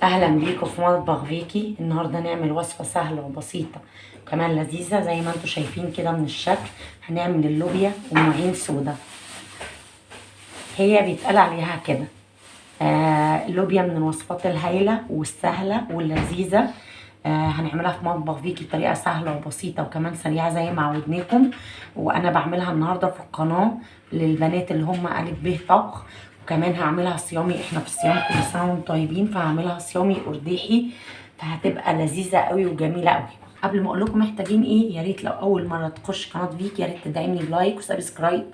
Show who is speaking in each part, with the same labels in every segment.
Speaker 1: اهلا بيكم في مطبخ فيكي. النهارده نعمل وصفه سهله وبسيطه وكمان لذيذه زي ما انتم شايفين كده من الشكل. هنعمل اللوبيا ام عين سودا، هي بيتقال عليها كده. اللوبيا من الوصفات الهايله والسهله واللذيذه. هنعملها في مطبخ فيكي بطريقه سهله وبسيطه وكمان سريعه زي ما عودناكم. وانا بعملها النهارده في القناه للبنات اللي هم الف ب طبخ. وكمان هعملها صيامي، احنا في الصيام كل سنه وانتم طيبين، فهعملها صيامي ارداحي، فهتبقى لذيذه قوي وجميله قوي. قبل ما اقول لكم محتاجين ايه، يا ريت لو اول مره تخش قناه فيكي يا ريت تدعمني بلايك وسبسكرايب،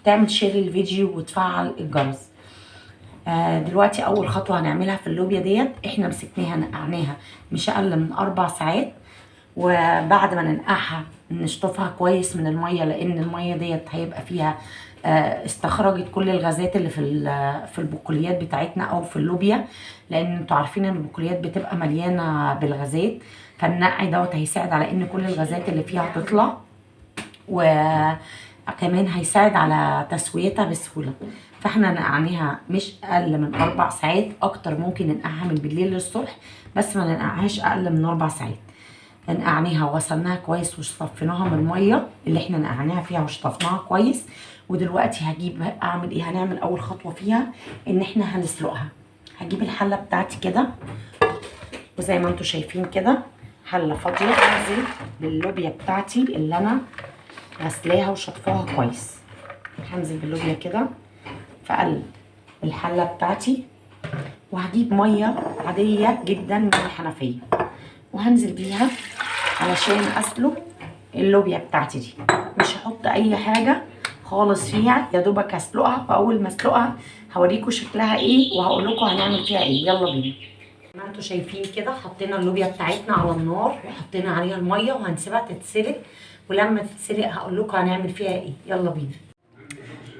Speaker 1: تعمل شير للفيديو وتفعل الجرس. دلوقتي اول خطوه هنعملها في اللوبيا ديت، احنا مسكناها نقعناها مش اقل من 4 ساعات. وبعد ما ننقعها نشطفها كويس من الميه، لان الميه ديت هيبقى فيها استخرجت كل الغازات اللي في البقوليات بتاعتنا او في اللوبيا، لان انتوا عارفين ان البقوليات بتبقى مليانه بالغازات. فالنقع دوت هيساعد على ان كل الغازات اللي فيها تطلع، وكمان هيساعد على تسويتها بسهولة. فاحنا نقعناها مش اقل من 4 ساعات، اكتر ممكن ننقعها من بالليل للصبح، بس ما ننقعهاش اقل من 4 ساعات. نقعناها وغسلناها كويس وصفيناها من المية اللي احنا نقعناها فيها وشطفناها كويس. ودلوقتي اعمل ايه، هنعمل اول خطوة فيها ان احنا هنسلقها. هجيب الحلة بتاعتي كده، وزي ما انتوا شايفين كده حلة فاضية، هنزل باللوبيا بتاعتي اللي انا غسلاها وشطفاها كويس. هنزل باللوبيا كده في قلب الحله بتاعتي، وهجيب ميه عاديه جدا من الحنفيه وهنزل بيها علشان اسلق اللوبيا بتاعتي دي. مش هحط اي حاجه خالص فيها، يا دوبك هسلقها. واول ما اسلقها هوريكم شكلها ايه وهقول لكم هنعمل فيها ايه. يلا بينا. زي ما انتوا شايفين كده حطينا اللوبيا بتاعتنا على النار وحطينا عليها الميه وهنسيبها تتسلق، ولما تتسلق هقول لكم هنعمل فيها ايه. يلا بينا.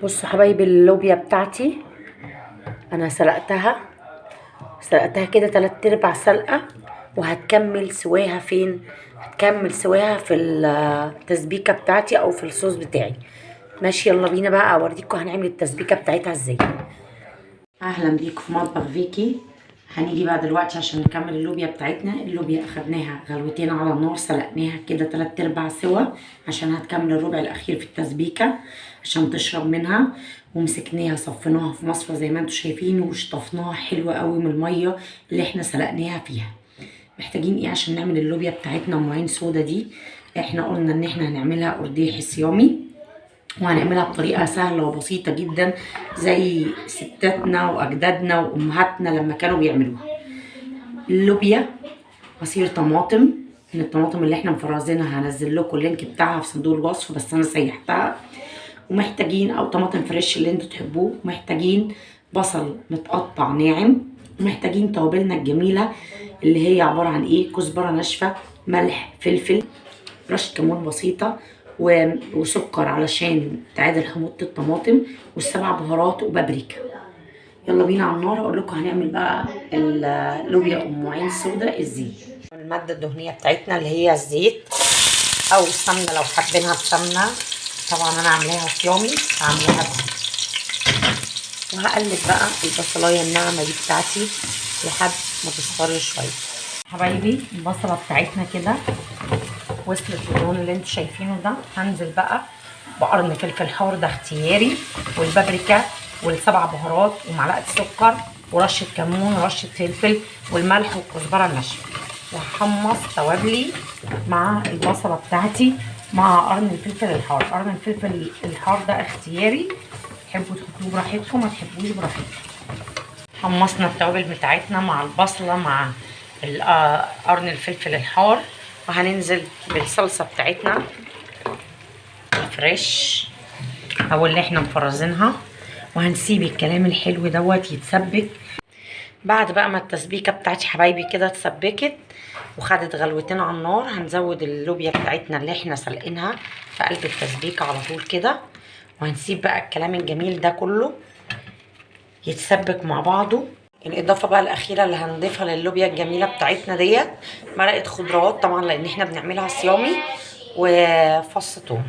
Speaker 1: بصوا حبايبي، اللوبيا بتاعتي انا سلقتها كده 3/4 سلقه، وهتكمل سواها فين؟ هتكمل سواها في التسبيكه بتاعتي او في الصوص بتاعي. ماشي، يلا بينا بقى اوريكم هنعمل التسبيكه بتاعتها ازاي. اهلا بيكم في مطبخ فيكي. هنيجي بقى دلوقتي عشان نكمل اللوبيا بتاعتنا. اللوبيا اخدناها غلوتين على النار، سلقناها كده 3/4 سوا عشان هتكمل الربع الاخير في التسبيكه عشان تشرب منها. ومسكناها صفيناها في مصفى زي ما انتم شايفين، وشطفناها حلوه قوي من الميه اللي احنا سلقناها فيها. محتاجين ايه عشان نعمل اللوبيا بتاعتنا ام عين سودا دي؟ احنا قلنا ان احنا هنعملها قرداحي صيامي، وهنعملها بطريقة سهلة وبسيطة جدا زي ستاتنا وأجدادنا وأمهاتنا لما كانوا بيعملوها. اللوبيا عصير طماطم من الطماطم اللي احنا مفرزينها، هنزل لكم اللينك بتاعها في صندوق الوصف بس أنا سيحتها. ومحتاجين أو طماطم فريش اللي انتوا تحبوه. محتاجين بصل متقطع ناعم. محتاجين توابلنا الجميلة اللي هي عبارة عن ايه، كزبرة ناشفة، ملح، فلفل، رشة كمون بسيطة، وسكر علشان تعادل حموضة الطماطم، والسبع بهارات وبابريكا. يلا بينا على النار اقول لكم هنعمل بقى اللوبيا ام عين سودا ازاي. المادة الدهنية بتاعتنا اللي هي الزيت او السمنة لو حابينها بسمنة، طبعا انا عاملاها صيامي هعملها بزيت. وهقلب بقى البصلايه الناعمة دي بتاعتي لحد ما تصفر شوية. حبايبي البصلة بتاعتنا كده وصلت اللون اللي انتوا شايفينه ده. هنزل بقى بقرن فلفل حار ده اختياري، والبابريكا والسبع بهارات ومعلقه سكر ورشه كمون ورشه فلفل والملح والكزبره الناشفه. وهحمص توابلي مع البصله بتاعتي مع قرن الفلفل الحار. قرن الفلفل الحار ده اختياري، تحبوا تحطوه براحتكم ما تحبوش براحتكم. حمصنا التوابل بتاعتنا مع البصله مع قرن الفلفل الحار، وهننزل بالصلصه بتاعتنا الفريش او اللي احنا مفرزينها، وهنسيب الكلام الحلو دوت يتسبك. بعد بقى ما التسبيكه بتاعتي حبايبي كده اتسبكت وخدت غلوتين على النار، هنزود اللوبيا بتاعتنا اللي احنا سلقينها في قلب التسبيكه على طول كده، وهنسيب بقى الكلام الجميل ده كله يتسبك مع بعضه. الاضافه بقى الاخيره اللي هنضيفها للوبيا الجميله بتاعتنا ديت مرقه خضروات، طبعا لان احنا بنعملها صيامي، وفص ثوم.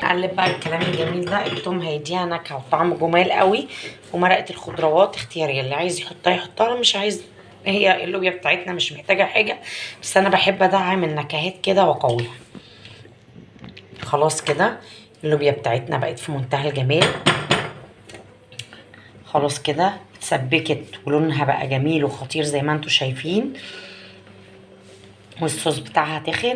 Speaker 1: نقلب بقى الكلام الجميل ده. الثوم هيديها نكهه وطعم جمال قوي، ومرقه الخضروات اختياريه، اللي عايز يحطها يحطها، مش عايز هي اللوبيا بتاعتنا مش محتاجه حاجه، بس انا بحب ادعم النكهات كده واقويها. خلاص كده اللوبيا بتاعتنا بقت في منتهى الجمال. خلاص كده اتسبكت ولونها بقى جميل وخطير زي ما انتم شايفين، والصوص بتاعها تخن.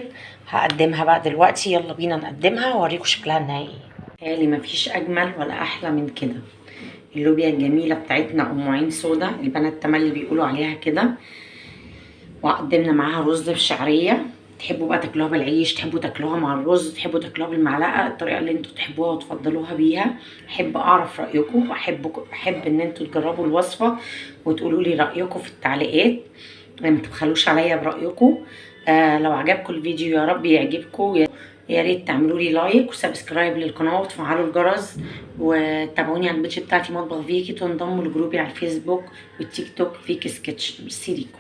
Speaker 1: هقدمها بقى دلوقتي، يلا بينا نقدمها واوريكم شكلها النهائي. تالي مفيش اجمل ولا احلى من كده. اللوبيا الجميله بتاعتنا ام عين سودا، البنات تملي بيقولوا عليها كده، وقدمنا معاها رز بشعريه. تحبوا بقى تاكلوها بالعيش، تحبوا تاكلوها مع الرز، تحبوا تاكلوها بالمعلقه، الطريقه اللي انتوا تحبوها وتفضلوها بيها. احب اعرف رايكم، احب ان انتوا تجربوا الوصفه وتقولوا لي رايكم في التعليقات، ما تبخلوش عليا برايكم. لو عجبكم الفيديو يا رب يعجبكم، يا ريت تعملوا لي لايك وسبسكرايب للقناه وتفعلوا الجرس، وتابعوني على البيج بتاعتي مطبخ فيكي، وتنضموا لجروبي على الفيسبوك والتيك توك فيكي سكتش. ميرسي ليكم.